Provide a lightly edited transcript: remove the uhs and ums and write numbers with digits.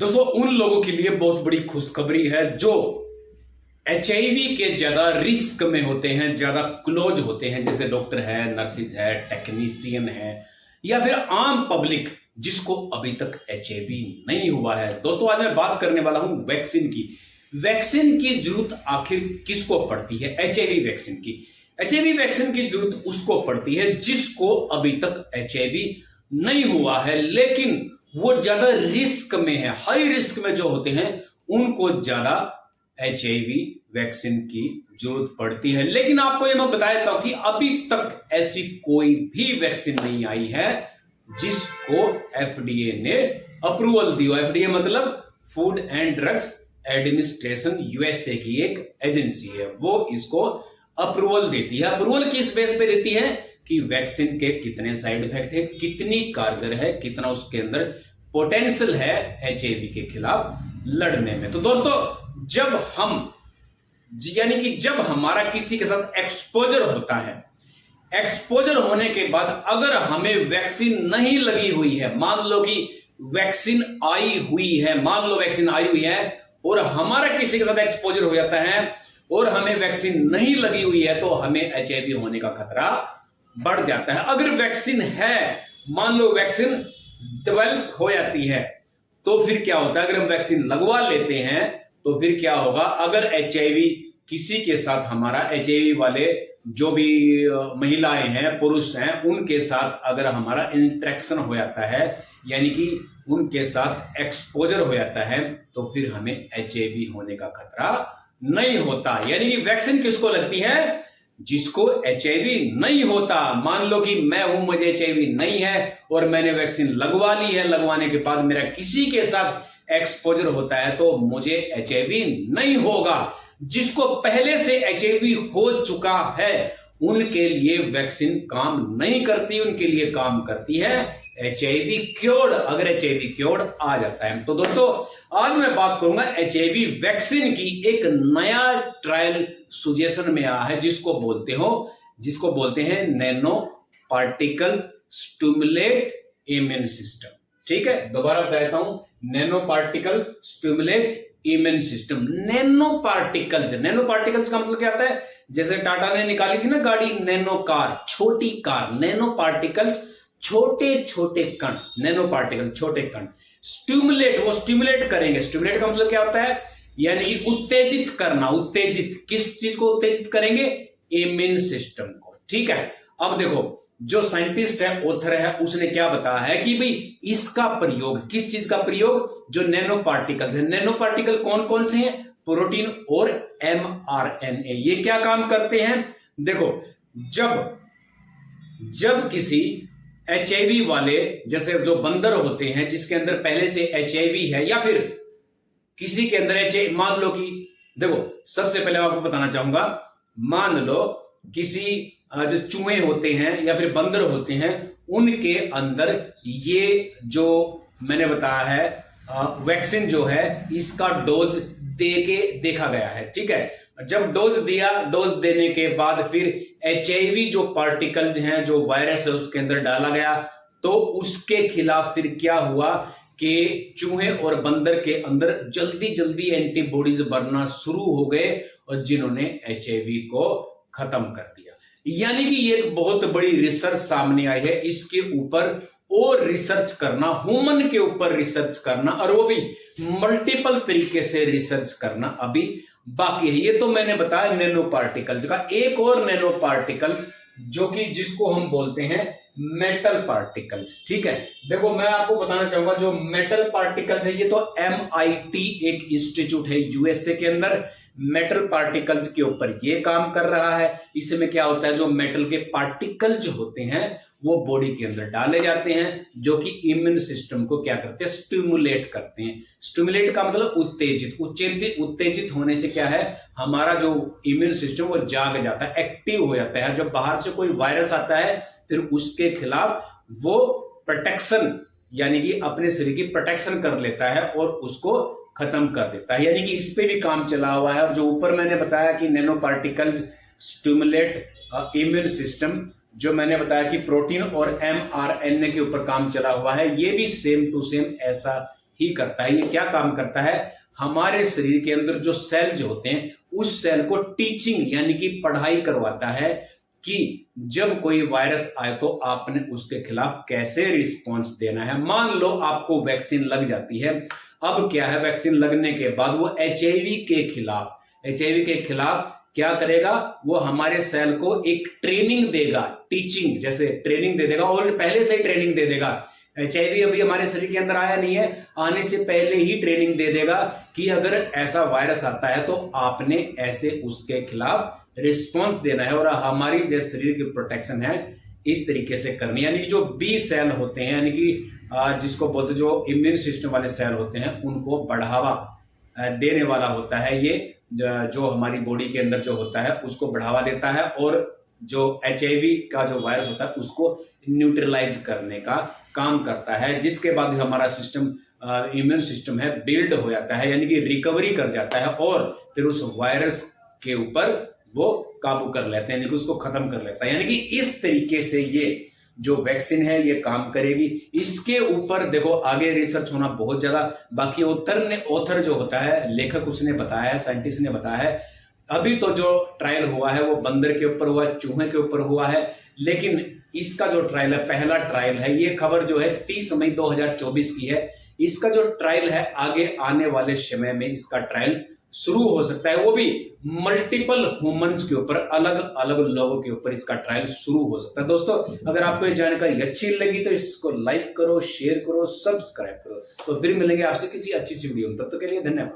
दोस्तों उन लोगों के लिए बहुत बड़ी खुशखबरी है जो एचआईवी के ज्यादा रिस्क में होते हैं, ज्यादा क्लोज होते हैं, जैसे डॉक्टर है, नर्सिस है, टेक्नीशियन है या फिर आम पब्लिक जिसको अभी तक एचआईवी नहीं हुआ है। दोस्तों आज मैं बात करने वाला हूं वैक्सीन की। वैक्सीन की जरूरत आखिर किसको पड़ती है? एचआईवी वैक्सीन की। एचआईवी वैक्सीन की जरूरत उसको पड़ती है जिसको अभी तक एचआईवी नहीं हुआ है, लेकिन वो ज्यादा रिस्क में है, हाई रिस्क में जो होते हैं उनको ज्यादा एचआईवी वैक्सीन की जरूरत पड़ती है। लेकिन आपको ये मैं बता देता हूं कि अभी तक ऐसी कोई भी वैक्सीन नहीं आई है जिसको एफडीए ने अप्रूवल दी हो। एफडीए मतलब food and drugs administration, USA की एक एजेंसी है, वो इसको अप्रूवल देती है। अप्रूवल किस बेस पे देती है कि वैक्सीन के कितने साइड इफेक्ट है, कितनी कारगर है, कितना उसके अंदर पोटेंशियल है एचआईवी के खिलाफ लड़ने में। तो दोस्तों जब जब हमारा किसी के साथ एक्सपोजर होता है, एक्सपोजर होने के बाद अगर हमें वैक्सीन नहीं लगी हुई है, मान लो कि वैक्सीन आई हुई है और हमारा किसी के साथ एक्सपोजर हो जाता है और हमें वैक्सीन नहीं लगी हुई है, तो हमें एचआईवी होने का खतरा बढ़ जाता है। अगर वैक्सीन है, मान लो वैक्सीन डेवलप हो जाती है, तो फिर क्या होता है? अगर हम वैक्सीन लगवा लेते हैं तो फिर क्या होगा? अगर एचआईवी किसी के साथ, हमारा एचआईवी वाले जो भी महिलाएं हैं, पुरुष हैं, उनके साथ अगर हमारा इंटरेक्शन हो जाता है, यानी कि उनके साथ एक्सपोजर हो जाता है, तो फिर हमें एचआईवी होने का खतरा नहीं होता। यानी कि वैक्सीन किसको लगती है? जिसको एचआईवी नहीं होता। मान लो कि मैं हूं, मुझे एचआईवी नहीं है और मैंने वैक्सीन लगवा ली है, लगवाने के बाद मेरा किसी के साथ एक्सपोजर होता है तो मुझे एचआईवी नहीं होगा। जिसको पहले से एचआईवी हो चुका है उनके लिए वैक्सीन काम नहीं करती, उनके लिए काम करती है एचआईवी क्योर्ड, अगर एचआईवी क्योर्ड आ जाता है। तो दोस्तों आज मैं बात करूंगा एचआईवी वैक्सीन की। एक नया ट्रायल सजेशन में आया है जिसको बोलते हैं nano particle stimulate immune system. ठीक है, दोबारा बता देता हूं, nano particle stimulate immune system. Nano particles का मतलब क्या आता है? जैसे टाटा ने निकाली थी ना गाड़ी नैनो कार, छोटी कार, नैनो पार्टिकल्स छोटे छोटे कण, नैनो पार्टिकल छोटे कण। स्टिमुलेट, वो स्टिमुलेट करेंगे। स्टिमुलेट का मतलब क्या होता है? यानी कि उत्तेजित करना। उत्तेजित किस चीज को उत्तेजित करेंगे? इम्यून सिस्टम को। ठीक है, अब देखो जो साइंटिस्ट है, ऑथर है, उसने क्या बताया है कि भाई इसका प्रयोग, किस चीज का प्रयोग? जो नैनो पार्टिकल्स है। नैनो पार्टिकल कौन कौन से हैं? प्रोटीन और एमआरएनए। ये क्या काम करते हैं? देखो जब किसी एचआईवी वाले, जैसे जो बंदर होते हैं जिसके अंदर पहले से एचआईवी है, या फिर किसी के अंदर एचआईवी, मान लो कि देखो सबसे पहले आपको बताना चाहूंगा, मान लो किसी जो चूहे होते हैं या फिर बंदर होते हैं, उनके अंदर ये जो मैंने बताया है वैक्सीन जो है, इसका डोज देखा गया है। ठीक है, जब डोज दिया, डोज देने के बाद फिर एचआईवी जो पार्टिकल्स हैं, जो वायरस है, उसके अंदर डाला गया, तो उसके खिलाफ फिर क्या हुआ कि चूहे और बंदर के अंदर जल्दी जल्दी एंटीबॉडीज बनना शुरू हो गए और जिन्होंने एचआईवी को खत्म कर दिया। यानी कि ये एक बहुत बड़ी रिसर्च सामने आई है। इसके ऊपर और रिसर्च करना, ह्यूमन के ऊपर रिसर्च करना, और वो भी मल्टीपल तरीके से रिसर्च करना अभी बाकी है। ये तो मैंने बताया नैनो पार्टिकल्स का। एक और नैनो पार्टिकल्स जो कि जिसको हम बोलते हैं मेटल पार्टिकल्स। ठीक है, देखो मैं आपको बताना चाहूंगा जो मेटल पार्टिकल्स है, ये तो MIT एक इंस्टीट्यूट है यूएसए के अंदर, मेटल पार्टिकल्स के ऊपर ये काम कर रहा है। इसमें क्या होता है? जो मेटल के पार्टिकल्स होते हैं वो बॉडी के अंदर डाले जाते हैं, जो कि इम्यून सिस्टम को क्या करते हैं? स्टिमुलेट करते हैं। स्टिमुलेट का मतलब उत्तेजित होने से क्या है? हमारा जो इम्यून सिस्टम वो जाग जाता है, एक्टिव हो जाता है। जब बाहर से कोई वायरस आता है फिर उसके खिलाफ वो प्रोटेक्शन, यानी कि अपने शरीर की प्रोटेक्शन कर लेता है और उसको खत्म कर देता है। यानी कि इस पे भी काम चला हुआ है। और जो ऊपर मैंने बताया कि nano particles stimulate immune system, जो मैंने बताया कि प्रोटीन और एमआरएनए के ऊपर काम चला हुआ है, ये भी सेम टू सेम ऐसा ही करता है। ये क्या काम करता है, हमारे शरीर के अंदर जो सेल जो होते हैं उस सेल को टीचिंग यानी कि पढ़ाई करवाता है कि जब कोई वायरस आए तो आपने उसके खिलाफ कैसे रिस्पॉन्स देना है। मान लो आपको वैक्सीन लग जाती है, अब क्या है, वैक्सीन लगने के बाद वो एचआईवी के खिलाफ क्या करेगा, वो हमारे सेल को एक ट्रेनिंग देगा, टीचिंग जैसे ट्रेनिंग दे देगा, और पहले से ही ट्रेनिंग दे देगा। एचआईवी अभी हमारे शरीर के अंदर आया नहीं है, आने से पहले ही ट्रेनिंग दे देगा कि अगर ऐसा वायरस आता है तो आपने ऐसे उसके खिलाफ रिस्पॉन्स देना है, और हमारी जो शरीर की प्रोटेक्शन है इस तरीके से करनी। यानी कि जो बी सेल होते हैं, यानी कि जिसको बोलते जो इम्यून सिस्टम वाले सेल होते हैं, उनको बढ़ावा देने वाला होता है ये, जो हमारी बॉडी के अंदर जो होता है उसको बढ़ावा देता है, और जो एचआईवी का जो वायरस होता है उसको न्यूट्रलाइज करने का काम करता है, जिसके बाद हमारा सिस्टम इम्यून सिस्टम है बिल्ड हो जाता है, यानी कि रिकवरी कर जाता है, और फिर उस वायरस के ऊपर वो काबू कर लेते हैं, यानी कि उसको खत्म कर लेता है। यानी कि इस तरीके से ये जो वैक्सीन है ये काम करेगी। इसके ऊपर देखो आगे रिसर्च होना बहुत ज्यादा बाकी। ऑथर जो होता है, लेखक उसने बताया है, साइंटिस्ट ने बताया है, अभी तो जो ट्रायल हुआ है वो बंदर के ऊपर हुआ, चूहे के ऊपर हुआ है, लेकिन इसका जो ट्रायल है, पहला ट्रायल है, ये खबर जो है 30 मई 2024 की है। इसका जो ट्रायल है आगे आने वाले समय में इसका ट्रायल शुरू हो सकता है, वो भी मल्टीपल ह्यूमंस के ऊपर, अलग अलग लोगों के ऊपर इसका ट्रायल शुरू हो सकता है। दोस्तों अगर आपको ये जानकारी अच्छी लगी तो इसको लाइक करो, शेयर करो, सब्सक्राइब करो। तो फिर मिलेंगे आपसे किसी अच्छी सी वीडियो में, तब तक के लिए धन्यवाद।